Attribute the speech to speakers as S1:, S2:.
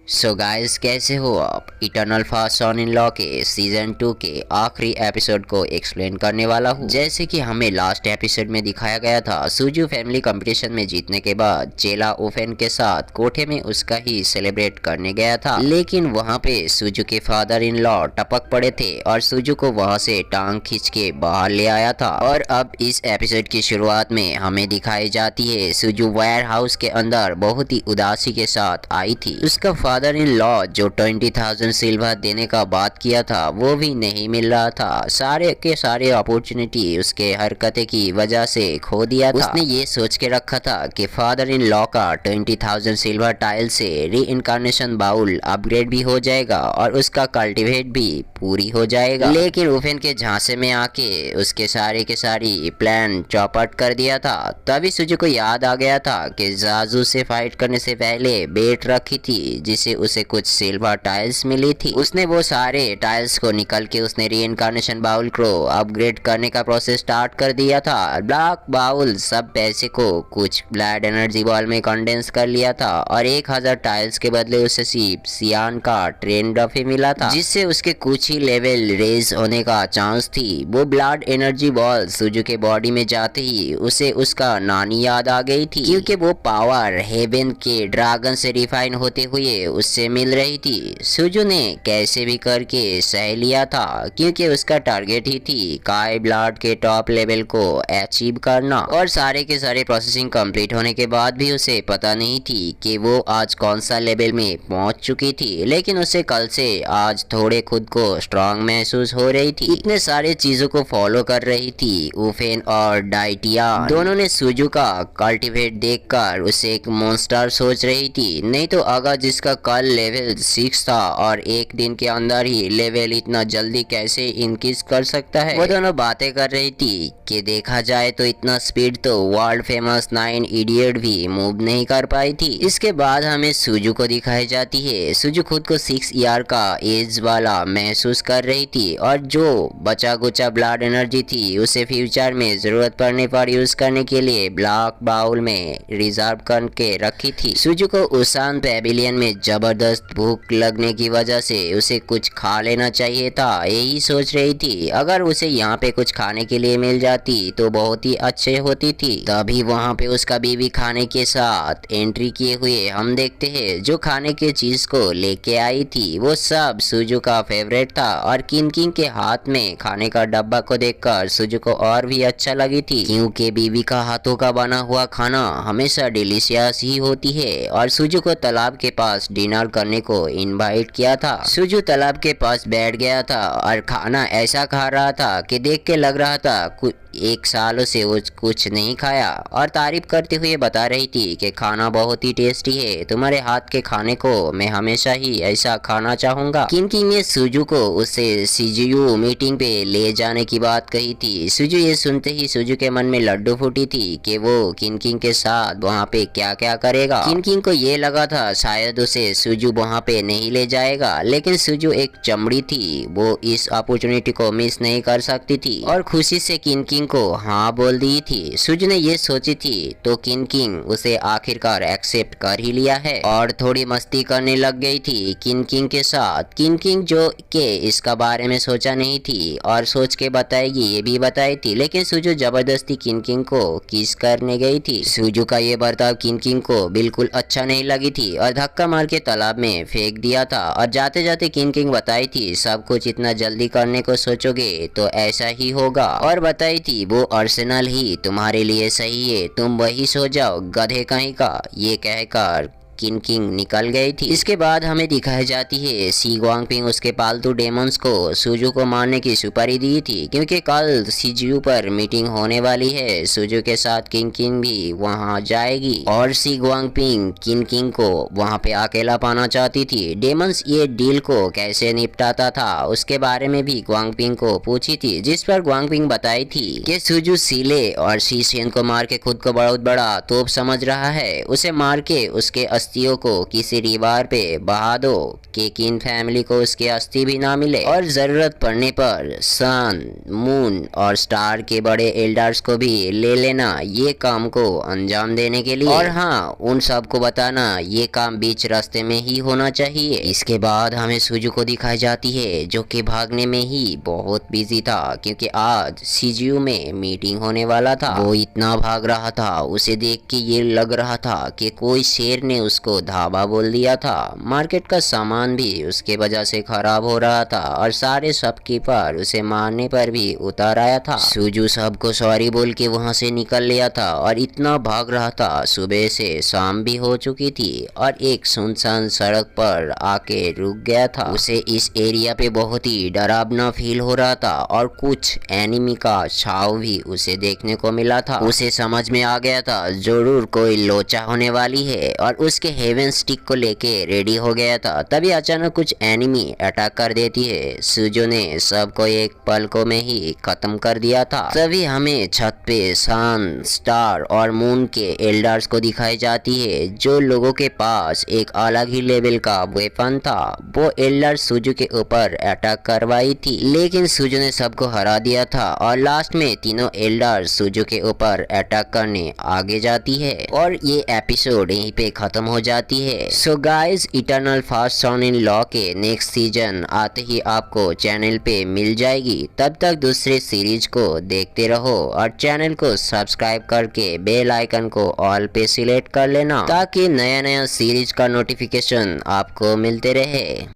S1: So guys, कैसे हो आप। Eternal fast son in law के सीजन 2 के आखिरी एपिसोड को एक्सप्लेन करने वाला हूँ। जैसे कि हमें लास्ट एपिसोड में दिखाया गया था, सुजू फैमिली कंपटीशन में जीतने के बाद चेला ओफेन के साथ कोठे में उसका ही सेलिब्रेट करने गया था, लेकिन वहाँ पे सुजू के फादर इन लॉ टपक पड़े थे और सुजू को वहाँ से टांग खींच के बाहर ले आया था। और अब इस एपिसोड की शुरुआत में हमें दिखाई जाती है सुजू वेयर हाउस के अंदर बहुत ही उदासी के साथ आई थी। उसका फादर इन लॉ जो 20,000 सिल्वर देने का बात किया था वो भी नहीं मिल रहा था। सारे के सारे अपॉर्चुनिटी उसके हरकतें की वजह से खो दिया था। उसने ये सोच के रखा था कि फादर इन लॉ का 20,000 सिल्वर टाइल से री इनकारनेशन बाउल अपग्रेड भी हो जाएगा और उसका कल्टीवेट भी पूरी हो जाएगा, लेकिन उफेन के झांसे में आके उसके सारे के सारी प्लान चौपट कर दिया था। तभी सुजू को याद आ गया था कि जाजू से फाइट करने से पहले बेट रखी थी जिसे उसे कुछ सिल्वर टाइल्स मिली थी। उसने वो सारे टाइल्स को निकल के उसने रीइंकारनेशन बाउल को अपग्रेड करने का प्रोसेस स्टार्ट कर दिया था। ब्लैक बाउल सब पैसे को कुछ ब्लैड एनर्जी बॉल में कंडेंस कर लिया था और 1,000 टाइल्स के बदले उसे सिर्फ सियान का ट्रेन डफे मिला था, जिससे उसके कुछ ही लेवल रेज होने का चांस थी। वो ब्लड एनर्जी बॉल सुजू के बॉडी में जाते ही उसे उसका नानी याद आ गई थी, क्योंकि वो पावर हेवन के ड्रैगन से रिफाइन होते हुए उससे मिल रही थी। सुजू ने कैसे भी करके सह लिया था, क्योंकि उसका टारगेट ही थी काय ब्लड के टॉप लेवल को अचीव करना। और सारे के सारे प्रोसेसिंग कंप्लीट होने के बाद भी उसे पता नहीं थी कि वो आज कौन सा लेवल में पहुंच चुकी थी, लेकिन उसे कल से आज थोड़े खुद को स्ट्रांग महसूस हो रही थी। इतने सारे चीजों को फॉलो कर रही थी। उफेन और डाइटिया दोनों ने सुजू का कल्टीवेट देखकर उसे एक मॉन्स्टर सोच रही थी। नहीं तो अगर जिसका कल लेवल 6 था और एक दिन के अंदर ही लेवल इतना जल्दी कैसे इंक्रीज कर सकता है। वो दोनों बातें कर रही थी कि देखा जाए तो इतना स्पीड तो वर्ल्ड फेमस 9 इडियट भी मूव नहीं कर पाई थी। इसके बाद हमें सुजू को दिखाई जाती है। सुजू खुद को 6 ईयर का एज वाला महसूस कर रही थी और जो बचा गुचा ब्लड एनर्जी थी उसे फ्यूचर में जरूरत पड़ने पर यूज करने के लिए ब्लैक बाउल में रिजर्व करके रखी थी। सुजू को उसान पेविलियन में जबरदस्त भूख लगने की वजह से उसे कुछ खा लेना चाहिए था, यही सोच रही थी। अगर उसे यहाँ पे कुछ खाने के लिए मिल जाती तो बहुत ही अच्छे होती थी। तभी वहाँ पे उसका बीवी खाने के साथ एंट्री किए हुए हम देखते हैं। जो खाने के चीज को लेके आई थी वो सब सुजू का फेवरेट था और किन किन के हाथ में खाने का डब्बा को देखकर सुजू को और भी अच्छा लगी थी, क्योंकि बीवी का हाथों का बना हुआ खाना हमेशा डिलीशियस ही होती है। और सुजू को तालाब के पास डिनर करने को इनवाइट किया था। सुजू तालाब के पास बैठ गया था और खाना ऐसा खा रहा था कि देख के लग रहा था एक सालों से वो कुछ नहीं खाया, और तारीफ करते हुए बता रही थी कि खाना बहुत ही टेस्टी है, तुम्हारे हाथ के खाने को मैं हमेशा ही ऐसा खाना चाहूंगा। किनकिंग ने सुजू को उसे सीजीयू मीटिंग पे ले जाने की बात कही थी। सुजू ये सुनते ही सुजू के मन में लड्डू फूटी थी कि वो किनकिंग के साथ वहाँ पे क्या क्या करेगा। किनकिंग को ये लगा था शायद उसे सुजू वहाँ पे नहीं ले जाएगा, लेकिन सुजू एक चमड़ी थी, वो इस अपॉर्चुनिटी को मिस नहीं कर सकती थी और खुशी से किनकिंग को हाँ बोल दी थी। सुजू ने ये सोची थी तो किनकिंग उसे आखिरकार एक्सेप्ट कर ही लिया है और थोड़ी मस्ती करने लग गई थी किनकिंग के साथ। किनकिंग जो के इसका बारे में सोचा नहीं थी और सोच के बताएगी ये भी बताई थी, लेकिन सुजू जबरदस्ती किनकिंग को किस करने गई थी। सुजू का ये बर्ताव किनकिंग को बिल्कुल अच्छा नहीं लगी थी और धक्का मार के तालाब में फेंक दिया था। और जाते जाते किनकिंग बताई थी सब कुछ इतना जल्दी करने को सोचोगे तो ऐसा ही होगा, और बताई थी वो आर्सेनल ही तुम्हारे लिए सही है, तुम वही सो जाओ गधे कहीं का। ये कहकर किनकिंग निकल गई थी। इसके बाद हमें दिखाई जाती है सी ग्वांगपिंग उसके पालतू डेमंस को सुजू को मारने की सुपारी दी थी, क्योंकि कल सीजीयू पर मीटिंग होने वाली है। सुजू के साथ किनकिंग भी वहां जाएगी और सी ग्वांगपिंग किनकिंग को वहां पे अकेला पाना चाहती थी। डेमंस ये डील को कैसे निपटाता था उसके बारे में भी ग्वांगपिंग को पूछी थी, जिस पर ग्वांगपिंग बताई थी कि सुजू सीले और सी सेन को मार के खुद को बहुत बड़ा तोप समझ रहा है, उसे मार के उसके अस्थियों को किसी रिवर पे बहा दो कि किन फैमिली को उसके अस्थि भी ना मिले, और जरूरत पड़ने पर सन, मून और स्टार के बड़े एल्डर्स को भी ले लेना ये काम को अंजाम देने के लिए। और हाँ, उन सब को बताना ये काम बीच रास्ते में ही होना चाहिए। इसके बाद हमें सुजू को दिखाई जाती है जो कि भागने में ही बहुत बिजी था, क्योंकि आज सीजीयू में मीटिंग होने वाला था। वो इतना भाग रहा था, उसे देख के ये लग रहा था कि कोई शेर ने उसको धाबा बोल दिया था। मार्केट का सामान भी उसके वजह से खराब हो रहा था और सारे शॉपकीपर उसे मारने पर भी उतर आया था। सुजू सबको सॉरी बोल के वहाँ से निकल लिया था और इतना भाग रहा था, सुबह से शाम भी हो चुकी थी और एक सुनसान सड़क पर आके रुक गया था। उसे इस एरिया पे बहुत ही डरावना फील हो रहा था और कुछ एनिमी का छाव भी उसे देखने को मिला था। उसे समझ में आ गया था जरूर कोई लोचा होने वाली है और उसके हेवन स्टिक को लेके रेडी हो गया था। तभी अचानक कुछ एनिमी अटैक कर देती है। सुजू ने सबको एक पलकों में ही खत्म कर दिया था। तभी हमें छत पे सन, स्टार और मून के एल्डर्स को दिखाई जाती है जो लोगों के पास एक अलग ही लेवल का वेपन था। वो एल्डर सुजू के ऊपर अटैक करवाई थी, लेकिन सुजू ने सबको हरा दिया था और लास्ट में तीनों एल्डर सुजू के ऊपर अटैक करने आगे जाती है और ये एपिसोड यहीं पे खत्म हो जाती है। So guys, eternal fast son in law के नेक्स्ट सीजन आते ही आपको चैनल पे मिल जाएगी। तब तक दूसरे सीरीज को देखते रहो और चैनल को सब्सक्राइब करके बेल आइकन को ऑल पे सिलेक्ट कर लेना ताकि नया नया सीरीज का नोटिफिकेशन आपको मिलते रहे।